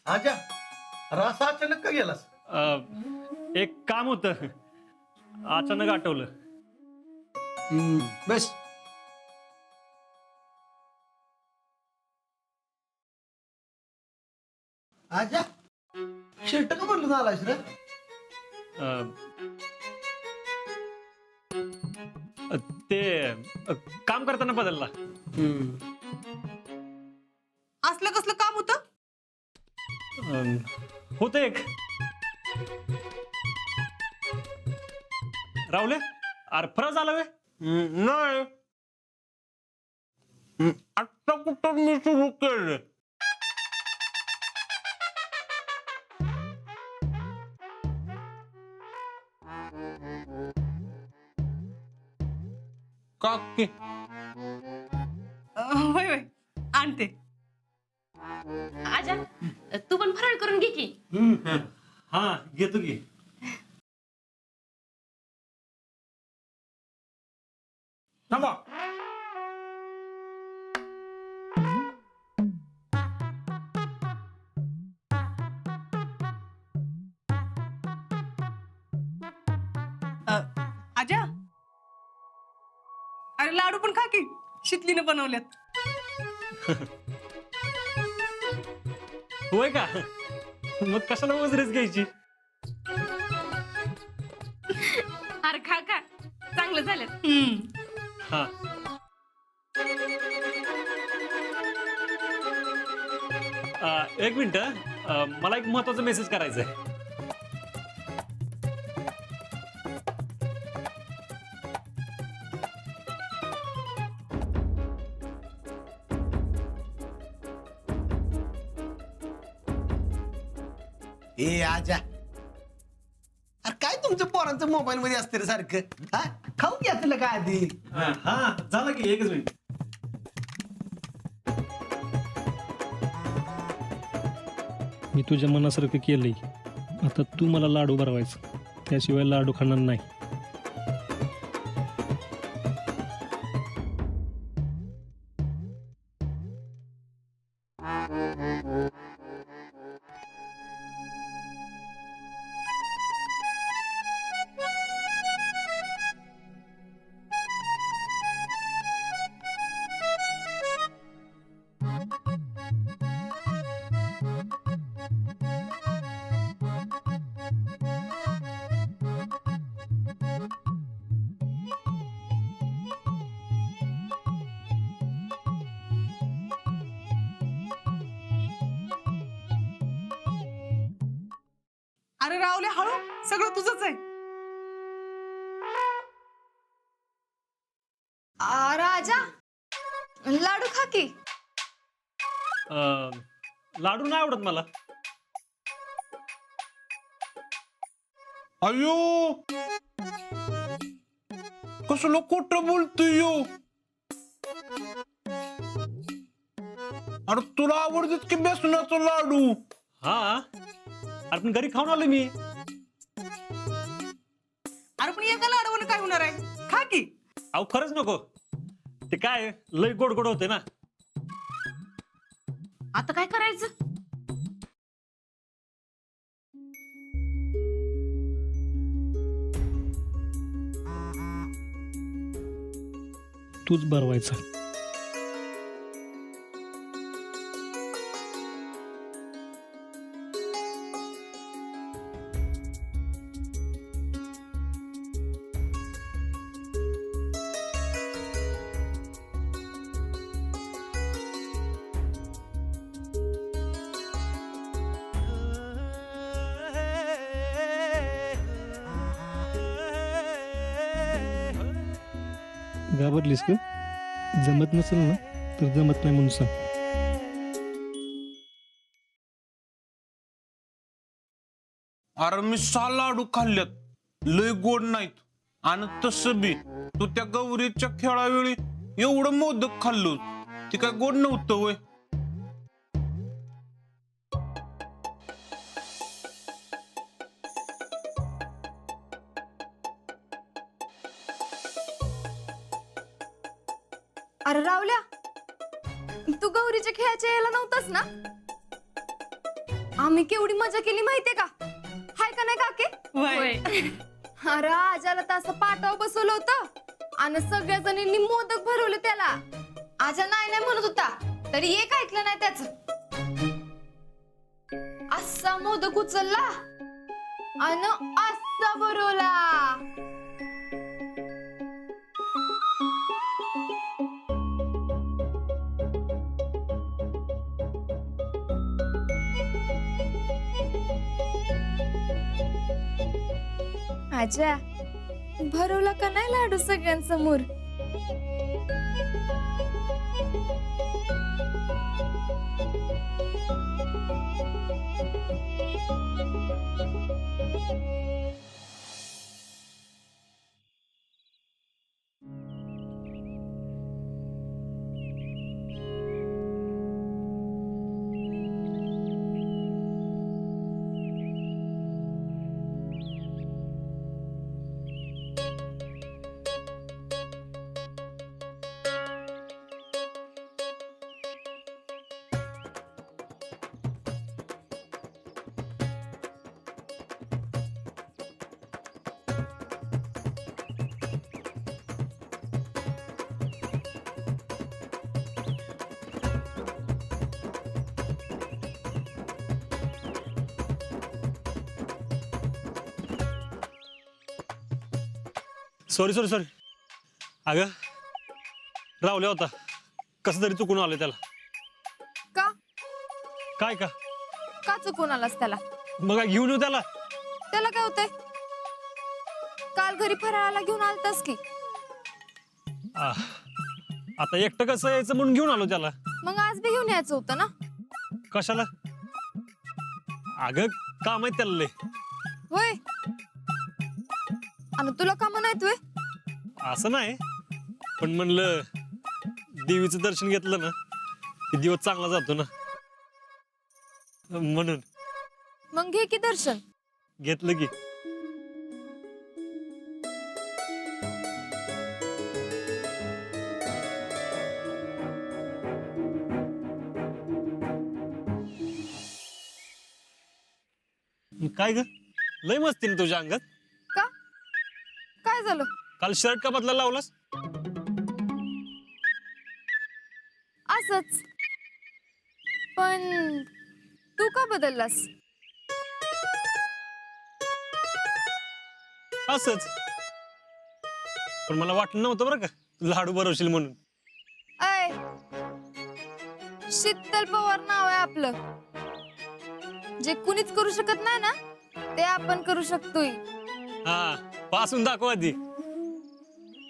आजा रासा अचानक का गेलास? एक काम होतं, अचानक आठवलं. बस. आजा शर्ट का म्हणलं आलास रे? ते काम करताना बदलला. असलं कसलं काम होतं? होतं एक. राहुले, अरे फरक झाला वे? नाही. आता कुठं मी सुरू केलं? काकी होय होय आणते. आजा तू पण फराळ करून घे की. हा घेतो की. थांबा. आजा अरे लाडू पण खा की, शितलीनं बनवल्यात. होय का? मग कशाला वजरेच घ्यायची? अरे खा खा, चांगलं झालं. हा. एक मिनिट, मला एक महत्वाचा मेसेज करायचा आहे. ए आजा, अरे काय तुमच्या पोरांचं मोबाईल मध्ये असते रे सारखं? हा खाऊ घ्या तुला काय आधी. हा झालं की, एकच मिनिट. मी तुझ्या मनासारखं केलंय. आता तू मला लाडू भरवायचा, त्याशिवाय लाडू खाणार नाही. अरे रावले हळू, सगळं तुझंच आहे. राजा लाडू खा की. लाडू नाही आवडत मला. अयो कसलं खोटं बोलतोय यो. अरे तुला आवडतात की बेसनाचा लाडू? हा, अरे पण घरी खाऊन आलो मी. अरे पण एका लाडूला काय होणार आहे, खा की. अहो खरंच नको, ते काय लय गोड गोड होते ना. आता काय करायचं? तूच भरवायचा. घाबरलीस का? जमत नसेल ना तर जमत नाही म्हणून सांग. अरे मी 6 लाडू खाल्ल्यात, लय गोड नाहीत. आणि तसं बी तू त्या गौरीच्या खेळावेळी एवढं मोदक खाल्लो, ते काय गोड नव्हतं वय? अरे रावल्या, तू गौरीच्या खेळाच्या यायला नव्हतास ना? आम्ही केवढी मजा केली माहितीये का? हाय का नाही काके? होय. अरे आजाला तर असं पाटावर बसवलं होतं आणि सगळ्या जणींनी मोदक भरवले त्याला. आजा नाही नाही म्हणत होता तरी एक ऐकलं नाही त्याच. असा मोदक उचलला आणि असा भरवला. आजा भरवला का नाही लाडू सगळ्यांसमोर? Sorry sorry sorry. अगं रावल्या होता, कसं तरी चुकून आलं त्याला. का काय का? का चुकून आलास त्याला? मग काय घेऊन येऊ त्याला? त्याला काय होतंय? काल घरी फराळाला घेऊन आलतास की. आता एकटं कसं यायचं म्हणून घेऊन आलो त्याला. मग आज बी घेऊन यायचं होतं ना. कशाला? अगं काम आहे त्याला लय. होय आणि तुला काम नाहीत वे? असं नाही, पण म्हणलं देवीचं दर्शन घेतलं ना की दिवस चांगला जातो ना, म्हणून. मग घे की दर्शन. घेतलं की. काय ग, लय मस्ती ना तुझ्या अंगात. का काय झालं? काल शर्ट का बदला लावलास? असच. पण तू का बदललास? असंच. पण मला वाटलं नव्हतं बरं का लाडू भरवशील म्हणून. ऐ शीतल पवार नाव आहे आपलं. जे कुणीच करू शकत नाही ना ते आपण करू शकतोय. हा, पासून दाखव आधी.